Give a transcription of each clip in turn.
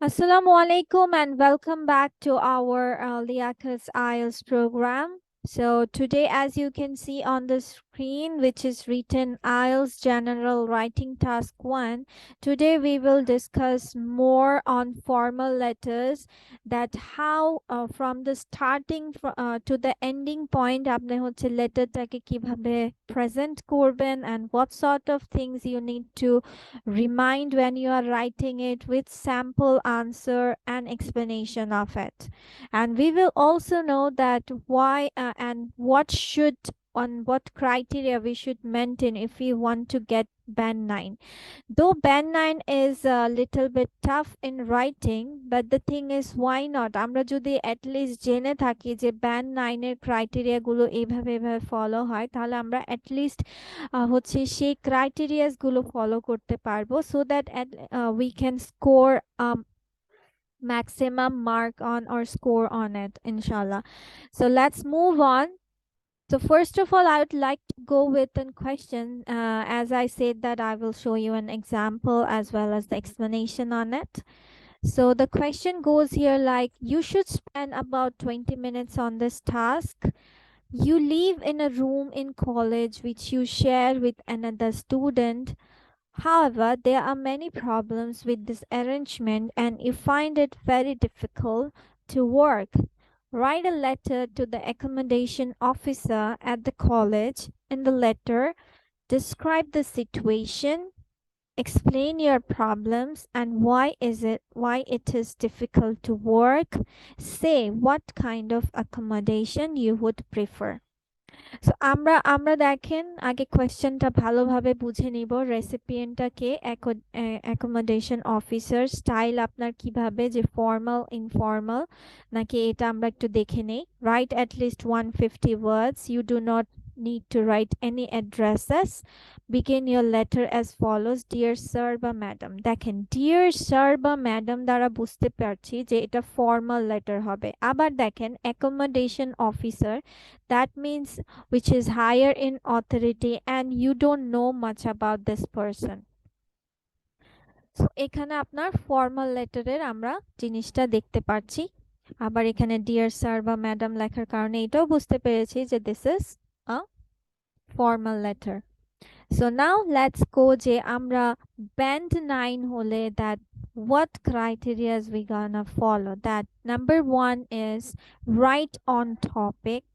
Assalamu alaikum and welcome back to our Liakat's IELTS program. So today, as you can see on the screen, which is written IELTS General Writing Task 1, today we will discuss more on formal letters, that how from the starting to the ending point আপনি হচ্ছে লেটারটাকে কিভাবে present করবেন and what sort of things you need to remind when you are writing it with sample answer and explanation of it. And we will also know that why and what should on what criteria we should maintain if we want to get band 9. Though band 9 is a little bit tough in writing, but the thing is, why not? আমরা যদি at least জেনে থাকি যে band 9 এর criteria গুলো এইভাবে এইভাবে follow হয়, তাহলে আমরা at least হচ্ছে সেই ক্রাইটেরিয়াস গুলো ফলো করতে পারবো, so that we can score maximum mark on or score on it, inshallah. So let's move on. So first of all, I would like to go with a question. As I said that I will show you an example as well as the explanation on it. So the question goes here like, you should spend about 20 minutes on this task. You live in a room in college which you share with another student. However, there are many problems with this arrangement and you find it very difficult to work. Write a letter to the accommodation officer at the college. In the letter, describe the situation, explain your problems and why it is difficult to work. Say what kind of accommodation you would prefer. So আমরা আমরা দেখেন আগে কোয়েশ্চেনটা ভালোভাবে বুঝে নিব। রেসিপিয়েন্টটাকে accommodation officer, style আপনার কিভাবে, যে ফর্মাল ইনফর্মাল নাকি এটা আমরা একটু দেখে নেই। Right at least 150 words. You do not need to write any addresses. Begin your letter as follows: Dear sir বা ম্যাডাম। দেখেন ডিয়ার স্যার বা ম্যাডাম দ্বারা বুঝতে পারছি যে এটা ফর্মাল লেটার হবে। আবার দেখেন accommodation officer, that means which is higher in authority and you don't know much about this person. So এখানে আপনার ফর্মাল লেটারের আমরা জিনিসটা দেখতে পাচ্ছি। আবার এখানে ডিয়ার স্যার বা ম্যাডাম লেখার কারণে এটাও বুঝতে পেরেছি যে this is a formal letter. So now let's go যে আমরা band 9 হলে that what criteria we gonna follow. That number 1 is write on topic,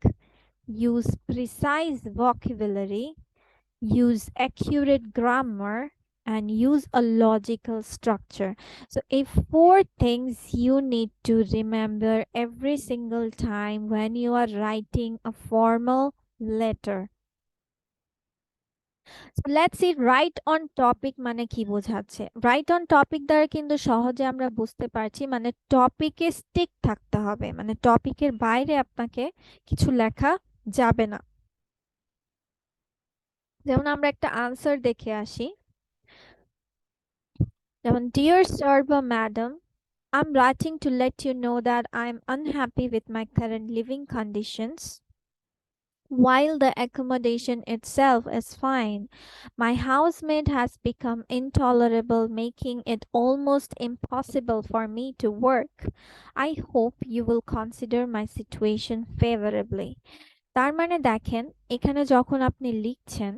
use precise vocabulary, use accurate grammar, and use a logical structure. So if 4 things you need to remember every single time when you are writing a formal letter. So let's see, write on topic মানে কি বোঝাচ্ছে। write on topic দ্বারা কিন্তু সহজে আমরা বুঝতে পারছি, মানে টপিকে স্টিক থাকতে হবে, মানে টপিকের বাইরে আপনাকে কিছু লেখা যাবে না। যেমন আমরা একটা আনসার দেখে আসি, যেমন ডিয়ার স্যার বা madam, I'm writing to let you know that I'm unhappy with my current living conditions. While the accommodation itself is fine, my housemate has become intolerable, making it almost impossible for me to work. I hope you will consider my situation favorably. তার মানে দেখেন এখানে যখন আপনি লিখছেন,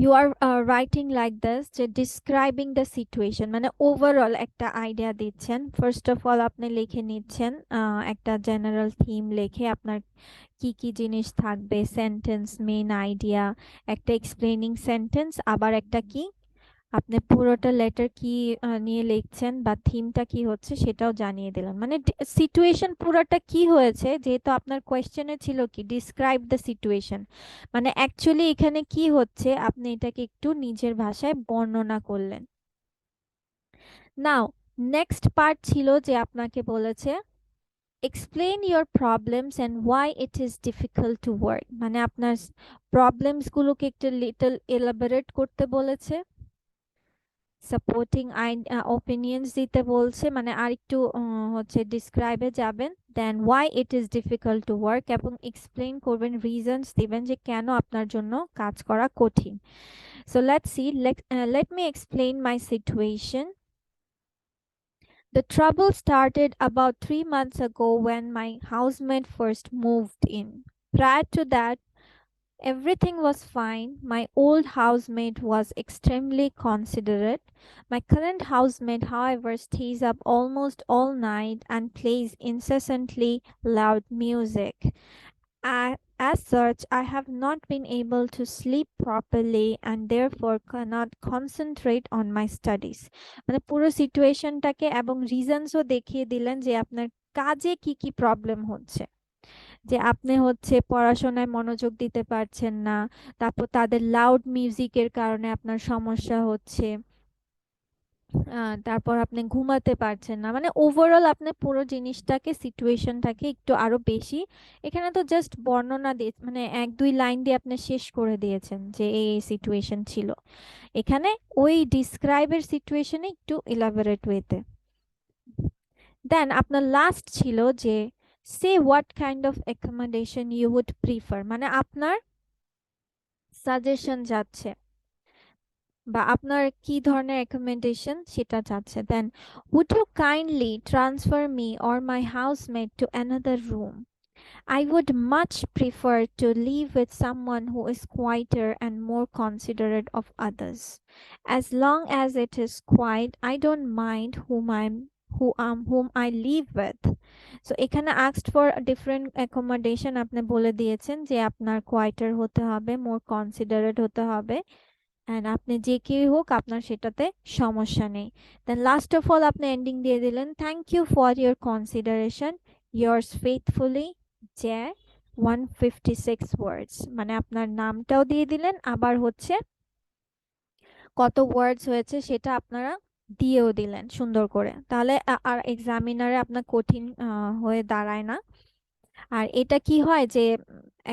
you are writing like this, যে describing the situation, মানে overall একটা আইডিয়া দিচ্ছেন। ফার্স্ট অফ অল আপনি লিখে নিচ্ছেন একটা জেনারেল থিম লিখে আপনার কি কি জিনিস থাকবে, সেন্টেন্স, মেইন আইডিয়া, একটা এক্সপ্লেনিং সেন্টেন্স, আবার একটা কি আপনি পুরোটা লেটার কি নিয়ে লিখছেন বা থিমটা কি হচ্ছে সেটাও জানিয়ে দিলেন। মানে সিচুয়েশন পুরোটা কি হয়েছে, যেহেতু আপনার কোয়েশ্চেনে ছিল কি ডিসক্রাইব দ্য সিচুয়েশন, মানে অ্যাকচুয়ালি এখানে কি হচ্ছে আপনি এটাকে একটু নিজের ভাষায় বর্ণনা করলেন। নাও নেক্সট পার্ট ছিল যে আপনাকে বলেছে explain your problems and why it is difficult to work, মানে আপনার প্রবলেমস গুলোকে একটু লিটল এলাবোরেট করতে বলেছে। সাপোর্টিং ওপিনিয়ন্স দিতে বলছে, মানে আরেকটু হচ্ছে ডিসক্রাইবে যাবেন, then why it is difficult to work, এবং এক্সপ্লেন করবেন, রিজনস দিবেন যে কেন আপনার জন্য কাজ করা কঠিন। So let's see, let me explain my situation. The trouble started about 3 months ago when my housemate first moved in. Prior to that, everything was fine. My old housemate was extremely considerate. My current housemate, however, stays up almost all night and plays incessantly loud music. As such, I have not been able to sleep properly and therefore cannot concentrate on my studies. মানে পুরো সিচুয়েশনটাকে এবং রিজনসও দেখিয়ে দিলেন যে আপনার কাজে কি কি প্রবলেম হচ্ছে, যে আপনি হচ্ছে পড়াশোনায় মনোযোগ দিতে পারছেন না, তারপর তাদের লাউড মিউজিকের কারণে আপনার সমস্যা হচ্ছে, তারপর আপনি ঘুমাতে পারছেন না। মানে ওভারঅল আপনি পুরো জিনিসটাকে সিচুয়েশনটাকে একটু আরো বেশি, এখানে তো জাস্ট বর্ণনা দিয়ে মানে 1-2 লাইন দিয়ে আপনি শেষ করে দিয়েছেন যে এই সিচুয়েশন ছিল। এখানে ওই ডিসক্রাইবের সিচুয়েশনে একটু ইলাবোরেট ওয়েতে। দেন আপনার লাস্ট ছিল যে সে what kind of accommodation you would prefer, মানে আপনার সাজেশন যাচ্ছে বা আপনার কি ধরনের রেকমেন্ডেশন সেটা চাচ্ছে। দেন would you kindly transfer me or my housemate to another room? I would much prefer to live with someone who is quieter and more considerate of others. As long as it is quiet, I don't mind whom I live with. So এখানে asked for a different accommodation, আপনি বলে দিয়েছেন যে আপনার quieter হতে হবে, more considerate হতে হবে, অ্যান্ড আপনি যে কেউ হোক আপনার সেটাতে সমস্যা নেই। দেন লাস্ট অফ অল আপনি এন্ডিং দিয়ে দিলেন, thank you for your consideration, yours faithfully J 156 words. মানে আপনার নামটাও দিয়ে দিলেন, আবার হচ্ছে কত ওয়ার্ডস হয়েছে সেটা আপনারা দিয়েও দিলেন সুন্দর করে, তাহলে আর এক্সামিনারে আপনার কঠিন হয়ে দাঁড়ায় না। আর এটা কি হয় যে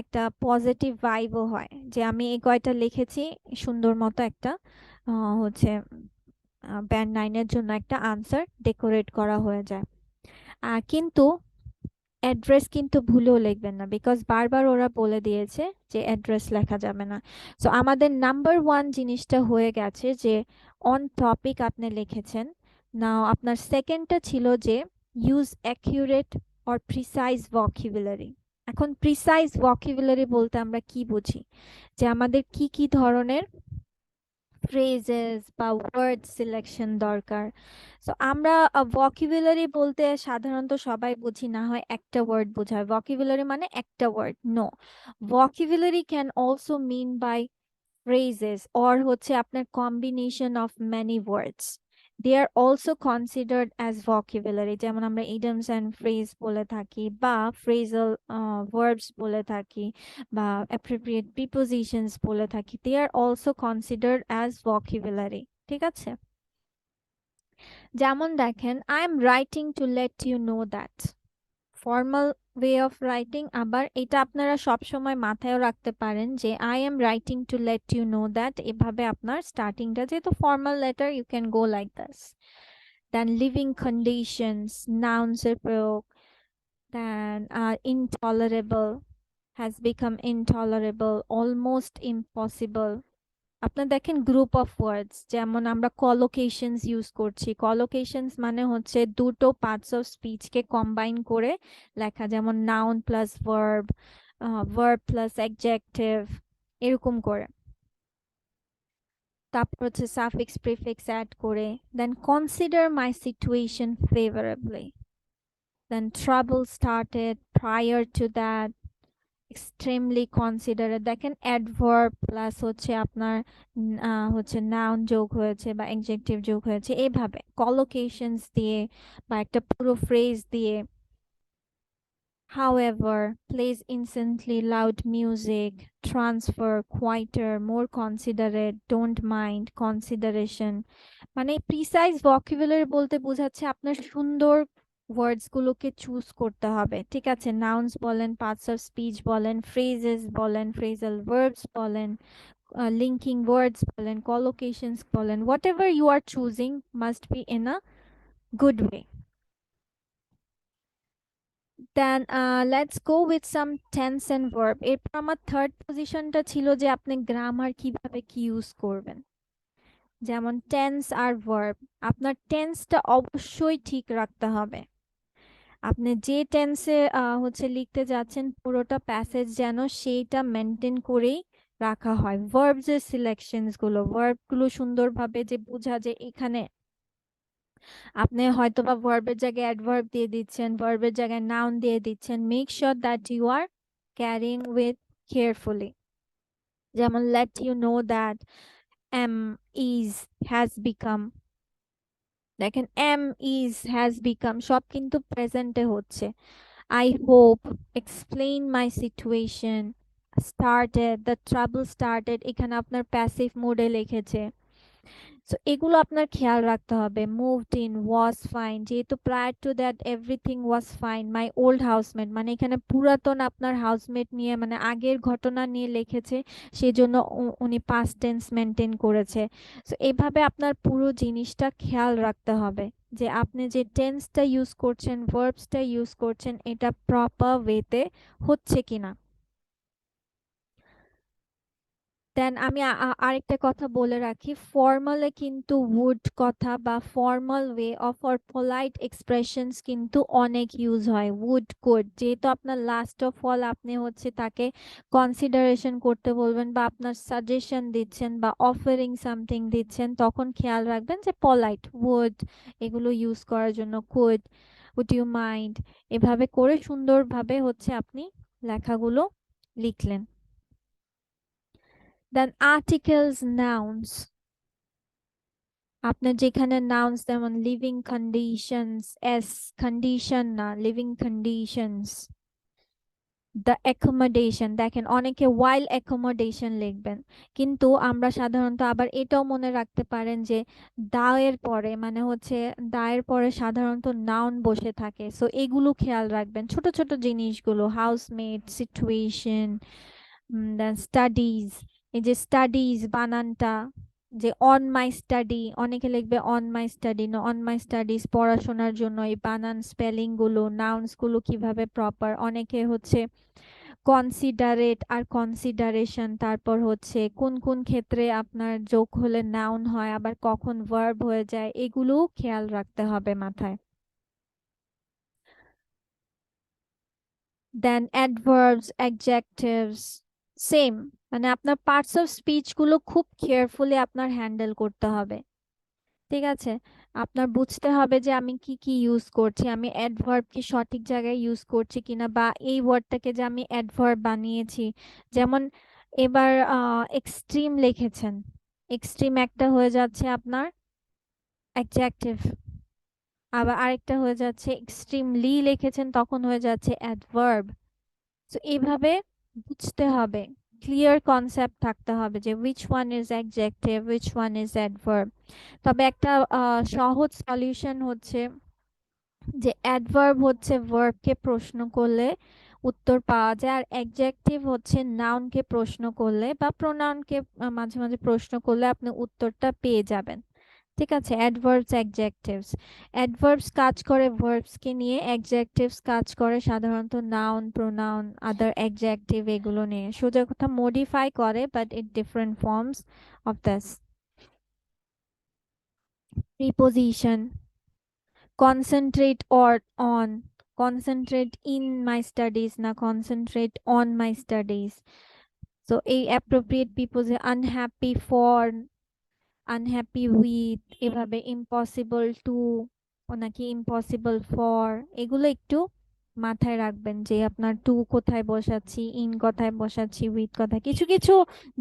একটা পজিটিভ ভাইবও হয় যে আমি এই কয়টা লিখেছি, সুন্দর মতো একটা হচ্ছে ব্যান্ড 9 এর জন্য একটা আনসার ডেকোরেট করা হয়ে যায়। কিন্তু অ্যাড্রেস কিন্তু ভুলেও লিখবেন না, বিকজ বারবার ওরা বলে দিয়েছে যে অ্যাড্রেস লেখা যাবে না। সো আমাদের নাম্বার 1 জিনিসটা হয়ে গেছে যে অন টপিক আপনি লিখেছেন। নাও আপনার সেকেন্ডটা ছিল যে use accurate or precise vocabulary. এখন প্রিসাইজ ভোকাবুলারি বলতে আমরা কি বুঝি, যে আমাদের কি কি ধরনের ফ্রেজেস বা ওয়ার্ড সিলেকশন দরকার। সো আমরা ভোকাবুলারি বলতে সাধারণত সবাই বুঝি না হয় একটা ওয়ার্ড বোঝায়, ভোকাবুলারি মানে একটা word. No, vocabulary can also mean by phrases or হচ্ছে আপনার combination of many words. They are also considered as vocabulary, যেমন আমরা idioms and phrase বলে থাকি বা phrasal verbs বলে থাকি বা appropriate prepositions বলে থাকি, they are also considered as vocabulary। ঠিক আছে, যেমন দেখেন I am writing to let you know that, formal way of writing. আবার এটা আপনারা সব সময় মাথায়ও রাখতে পারেন যে I am writing to let you know that, এভাবে আপনার স্টার্টিংটা যেহেতু formal letter you can go like this. Then living conditions, নাউন্সের প্রয়োগ। Then intolerable, has become intolerable, almost impossible. আপনার দেখেন গ্রুপ অফ ওয়ার্ডস, যেমন আমরা কলোকেশনস ইউজ করছি। কলোকেশনস মানে হচ্ছে দুটো পার্টস অফ স্পিচকে কম্বাইন করে লেখা, যেমন noun plus verb, verb plus adjective, এরকম করে। তারপর হচ্ছে সাফিক্স প্রিফিক্স অ্যাড করে। Then consider my situation favourably. Then trouble started, prior to that, extremely considerate. দেখেন অ্যাডভার্ব প্লাস হচ্ছে আপনার হচ্ছে নাউন যোগ হয়েছে বা অ্যাডজেক্টিভ যোগ হয়েছে, এইভাবে কলোকেশনস দিয়ে বা একটা পুরো ফ্রেজ দিয়ে। However, plays instantly loud music, transfer, quieter, more considerate, don't mind, consideration। মানে প্রিসাইজ ভোকাবুলারি বলতে বোঝাচ্ছে আপনার সুন্দর ওয়ার্ডস গুলোকে চুজ করতে হবে। ঠিক আছে, নাউন্স বলেন, পার্টস অফ স্পিচ বলেন, ফ্রেজেস বলেন, ফ্রেজাল ভার্বস বলেন, লিঙ্কিং ওয়ার্ডস বলেন, কলোকেশনস বলেন, whatever you are choosing must be in a good way. Then let's go with some tense and verb. এরপর আমার থার্ড পজিশনটা ছিল যে আপনি গ্রামার কিভাবে কি ইউজ করবেন। যেমন টেন্স আর ভার্ব, আপনার টেন্সটা অবশ্যই ঠিক রাখতে হবে। আপনি যে টেন্সে হচ্ছে লিখতে যাচ্ছেন পুরোটা প্যাসেজ যেন সেইটা মেনটেন করেই রাখা হয়। ভার্ব যে সিলেকশনস গুলো, ভার্ব গুলো সুন্দরভাবে যে বোঝা যে এখানে আপনি হয়তোবা ভার্বের জায়গায় অ্যাডভার্ব দিয়ে দিচ্ছেন, ভার্বের জায়গায় নাউন দিয়ে দিচ্ছেন। Make sure that you are carrying with carefully. যেমন let you know that am is has become, দেখেন এম ইজ হ্যাজ বিকাম সব কিন্তু প্রেজেন্টে হচ্ছে। I hope, explain my situation, started, the trouble started, এখানে আপনার প্যাসিভ মোডে লিখেছে। সো এগুলো আপনার খেয়াল রাখতে হবে। মুভড ইন, ওয়াজ ফাইন, যেহেতু prior to that everything was fine, my old housemate, মানে এখানে পুরাতন আপনার হাউসমেট নিয়ে মানে আগের ঘটনা নিয়ে লিখেছে, সেই জন্য উনি পাস্ট টেন্স মেনটেন করেছে। সো এইভাবে আপনার পুরো জিনিসটা খেয়াল রাখতে হবে যে আপনি যে টেন্সটা ইউজ করছেন, ভার্বসটা ইউজ করছেন, এটা প্রপার ওয়েতে হচ্ছে কিনা। দেন আমি আরেকটা কথা বলে রাখি, ফর্মালে কিন্তু উড কথা বা formal way of or polite expressions কিন্তু অনেক ইউজ হয়। উড, কুড, যেহেতু আপনার লাস্ট অফ অল আপনি হচ্ছে তাকে কনসিডারেশন করতে বলবেন বা আপনার সাজেশন দিচ্ছেন বা অফারিং সামথিং দিচ্ছেন, তখন খেয়াল রাখবেন যে পোলাইট উড এগুলো ইউজ করার জন্য। কুড, উড ইউ মাইন্ড, এভাবে করে সুন্দরভাবে হচ্ছে আপনি লেখাগুলো লিখলেন। দেন আর্টিকেলস, নাউন্স, আপনার যেখানে নাউন্স যেমন লিভিং কন্ডিশনস, এস কন্ডিশন না, লিভিং কন্ডিশনস। দ্য অ্যাকোমোডেশন, দেখেন অনেকে ওয়াইল অ্যাকোমোডেশন লিখবেন, কিন্তু আমরা সাধারণত আবার এটাও মনে রাখতে পারেন যে দায়ের পরে মানে হচ্ছে দায়ের পরে সাধারণত নাউন বসে থাকে। সো এগুলো খেয়াল রাখবেন, ছোট ছোট জিনিসগুলো, হাউসমেট, সিচুয়েশন, দেন স্টাডিজ, এই যে স্টাডিজ বানানটা, যে অন মাই স্টাডি, অনেকে লিখবে অন মাই স্টাডি না, অন মাই স্টাডিজ, পড়াশোনার জন্য এই বানান স্পেলিং গুলো, নাউন্স গুলো কিভাবে প্রপার। অনেকে হচ্ছে কনসিডারেট আর কনসিডারেশন, তারপর হচ্ছে কোন কোন ক্ষেত্রে আপনার যোগ হলে নাউন হয় আবার কখন ভার্ব হয়ে যায়, এগুলো খেয়াল রাখতে হবে মাথায়। দেন অ্যাডভার্বস, অ্যাডজেক্টিভস, সেম, মানে আপনার পার্টস অফ স্পিচ গুলো খুব কেয়ারফুলি আপনার হ্যান্ডেল করতে হবে। ঠিক আছে, আপনার বুঝতে হবে যে আমি কি কি ইউজ করছি, আমি অ্যাডভার্ব কি সঠিক জায়গায় ইউজ করছি কিনা, বা এই ওয়ার্ডটাকে যে আমি অ্যাডভার্ব বানিয়েছি। যেমন এবার এক্সট্রিম লিখেছেন, এক্সট্রিম একটা হয়ে যাচ্ছে আপনার অ্যাডজেক্টিভ, আবার আরেকটা হয়ে যাচ্ছে এক্সট্রিমলি লিখেছেন তখন হয়ে যাচ্ছে অ্যাডভার্ব। তো এইভাবে বুঝতে হবে, ক্লিয়ার কনসেপ্ট থাকতে হবে যে which one is adjective, which one is adverb। তবে একটা সহজ সলিউশন হচ্ছে যে অ্যাডভার্ব হচ্ছে ভার্বকে প্রশ্ন করলে উত্তর পাওয়া যায়, আর অ্যাডজেক্টিভ হচ্ছে নাউনকে প্রশ্ন করলে বা প্রোনাউনকে মাঝে মাঝে প্রশ্ন করলে আপনি উত্তরটা পেয়ে যাবেন। ঠিক আছে, অ্যাডভার্বস, অ্যাডজেক্টিভস। অ্যাডভার্বস কাজ করে ভার্বসকে নিয়ে, অ্যাডজেক্টিভস কাজ করে সাধারণত নাউন, প্রোনাউন, আদার অ্যাডজেক্টিভ এগুলো নিয়ে। সোজা কথা মডিফাই করে, but it different forms of this. Preposition, concentrate or on, concentrate in my studies না concentrate on my studies. So এই appropriate preposition, unhappy for, unhappy with, এভাবে ইম্পসিবল টু নাকি impossible for, এগুলো একটু মাথায় রাখবেন যে আপনার টু কোথায় বসাচ্ছি, ইন কোথায় বসাচ্ছি, উইথ কোথায়। কিছু কিছু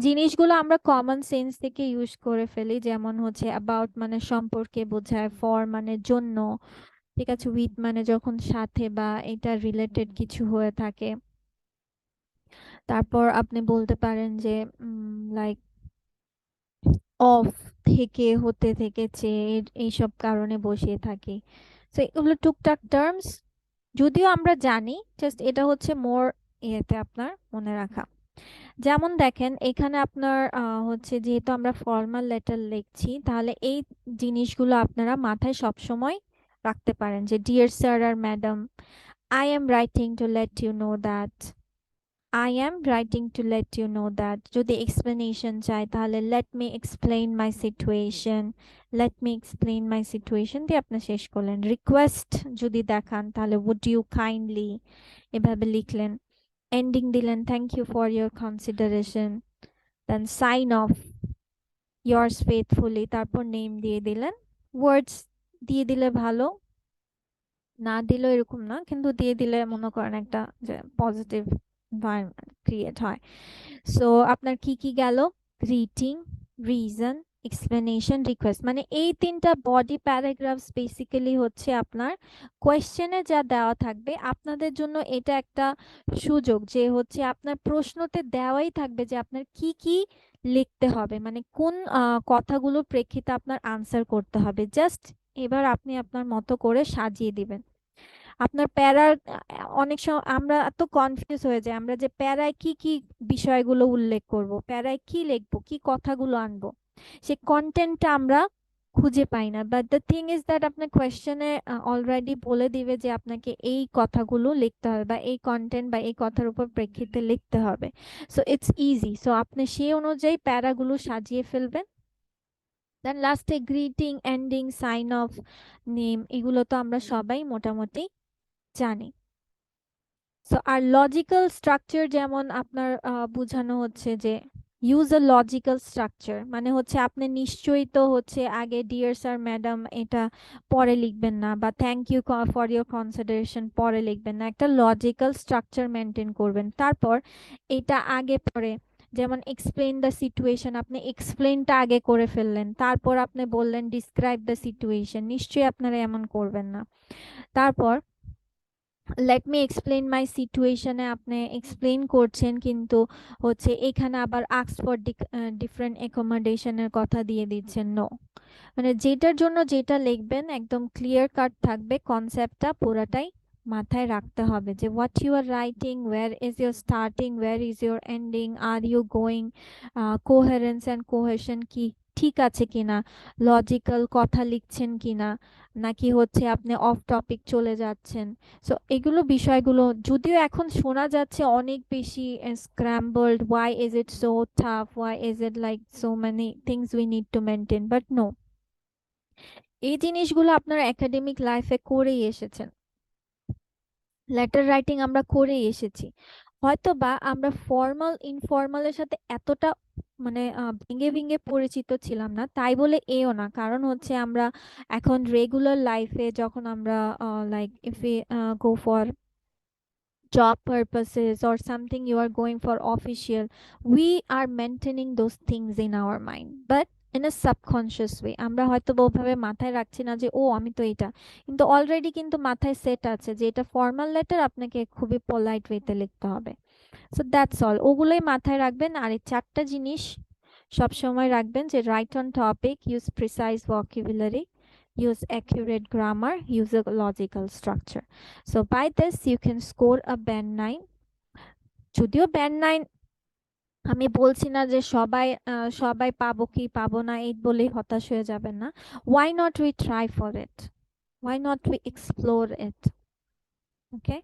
জিনিসগুলো আমরা কমন সেন্স থেকে ইউজ করে ফেলি, যেমন হচ্ছে অ্যাবাউট মানে সম্পর্কে বোঝায়, ফর মানে জন্য, ঠিক আছে, উইথ মানে যখন সাথে বা এটা রিলেটেড কিছু হয়ে থাকে। তারপর আপনি বলতে পারেন যে লাইক অফ, থেকে, হতে, থেকেছে, এইসব কারণে বসিয়ে থাকি। তো এগুলো টুকটাক টার্মস, যদিও আমরা জানি, জাস্ট এটা হচ্ছে মোর ইয়েতে আপনার মনে রাখা। যেমন দেখেন এখানে আপনার হচ্ছে যেহেতু আমরা ফর্মাল লেটার লিখছি, তাহলে এই জিনিসগুলো আপনারা মাথায় সবসময় রাখতে পারেন যে ডিয়ার স্যার আর madam, I am writing to let you know that, I am writing to let you know that. যদি explanation চাই তাহলে let me explain my situation, let me explain my situation দিয়ে আপনি শেষ করলেন। রিকোয়েস্ট যদি দেখান তাহলে would you kindly এভাবে লিখলেন। এন্ডিং দিলেন thank you for your consideration, then sign off yours faithfully, তারপর নেম দিয়ে দিলেন। ওয়ার্ডস দিয়ে দিলে ভালো, না দিলেও এরকম না, কিন্তু দিয়ে দিলে মনে করেন একটা যে পজিটিভ এনভায়রনমেন্ট ক্রিয়েট হয়। সো আপনার কি কি গেল? গ্রিটিং, রিজন, এক্সপ্লেনেশন, রিকোয়েস্ট, মানে এই তিনটা বডি প্যারাগ্রাফস বেসিক্যালি হচ্ছে আপনার কোয়েশ্চেনে যা দেওয়া থাকবে আপনাদের জন্য। এটা একটা সুযোগ যে হচ্ছে আপনার প্রশ্নতে দেওয়াই থাকবে যে আপনার কি কি লিখতে হবে, মানে কোন কথাগুলোর প্রেক্ষিতে আপনার আনসার করতে হবে। জাস্ট এবার আপনি আপনার মতো করে সাজিয়ে দিবেন। আপনার প্যারার অনেক সময় আমরা এত কনফিউজ হয়ে যাই, আমরা যে প্যারায় কি কি বিষয়গুলো উল্লেখ করব, প্যারায় কি লিখবো, কি কথাগুলো আনবো, সে কন্টেন্টটা আমরা খুঁজে পাই না। But the thing is that আপনার কোয়েশ্চেনে অলরেডি বলে দিবে যে আপনাকে এই কথাগুলো লিখতে হবে বা এই কন্টেন্ট বা এই কথার উপর প্রেক্ষিতে লিখতে হবে। So it's easy. সো আপনি সেই অনুযায়ী প্যারাগুলো সাজিয়ে ফেলবেন। দেন লাস্টে greeting, ending, sign off, name, এগুলো তো আমরা সবাই মোটামুটি জানি। সো আর লজিক্যাল স্ট্রাকচার যেমন আপনার বোঝানো হচ্ছে যে ইউজ আ লজিক্যাল স্ট্রাকচার, মানে হচ্ছে আপনি নিশ্চয়ই তো হচ্ছে আগে ডিয়ার স্যার ম্যাডাম এটা পরে লিখবেন না, বা thank you for your consideration পরে লিখবেন না, একটা লজিক্যাল স্ট্রাকচার মেনটেন করবেন। তারপর এটা আগে পরে, যেমন এক্সপ্লেইন দ্য সিচুয়েশন, আপনি এক্সপ্লেইনটা আগে করে ফেললেন, তারপর আপনি বললেন ডিসক্রাইব দ্য সিচুয়েশন, নিশ্চয়ই আপনারা এমন করবেন না। তারপর লেট মি এক্সপ্লেইন মাই সিচুয়েশনে আপনি এক্সপ্লেইন করছেন, কিন্তু হচ্ছে এখানে আবার আস্ক ফর ডিফারেন্ট অ্যাকোমোডেশনের কথা দিয়ে দিচ্ছেন। নো, মানে যেটার জন্য যেটা লিখবেন একদম ক্লিয়ার কাট থাকবে, কনসেপ্টটা পুরাটাই মাথায় রাখতে হবে যে what you are writing, where is your starting, where is your ending, are you going, coherence and cohesion কি ঠিক আছে কিনা, লজিক্যাল কথা লিখছেন কিনা, নাকি হচ্ছে আপনি অফ টপিক চলে যাচ্ছেন। সো এগুলো বিষয়গুলো যদিও এখন শোনা যাচ্ছে অনেক বেশি scrambled, why is it so tough, why is it like so many things we need to maintain, but no, এই জিনিসগুলো আপনার একাডেমিক লাইফে করেই এসেছেন, লেটার রাইটিং আমরা করেই এসেছি। হয়তো বা আমরা ফর্মাল ইনফর্মালের সাথে এতটা মানে ভেঙে ভেঙে পরিচিত ছিলাম না, তাই বলে এও না, কারণ হচ্ছে আমরা এখন রেগুলার লাইফে যখন আমরা like if you go for job purposes or something, you are going for official, we are maintaining those things in our mind, but in a subconscious way আমরা হয়তো ওভাবে মাথায় রাখছি না যে ও আমি তো এটা, কিন্তু অলরেডি কিন্তু মাথায় সেট আছে যে এটা ফর্মাল লেটার, আপনাকে খুবই পোলাইট ওয়েতে লিখতে হবে। সো দ্যাটস অল, ওগুলোই মাথায় রাখবেন। আর এই চারটা জিনিস সব সময় রাখবেন যে right on topic, use precise vocabulary, use accurate grammar, use a logical structure. So by this you can score a band 9. যদিও ব্যান্ড 9 আমি বলছি না যে সবাই সবাই পাবো কি পাবো না এই বলেই হতাশ হয়ে যাবেন না। Why not we try for it? Why not we explore it? Okay?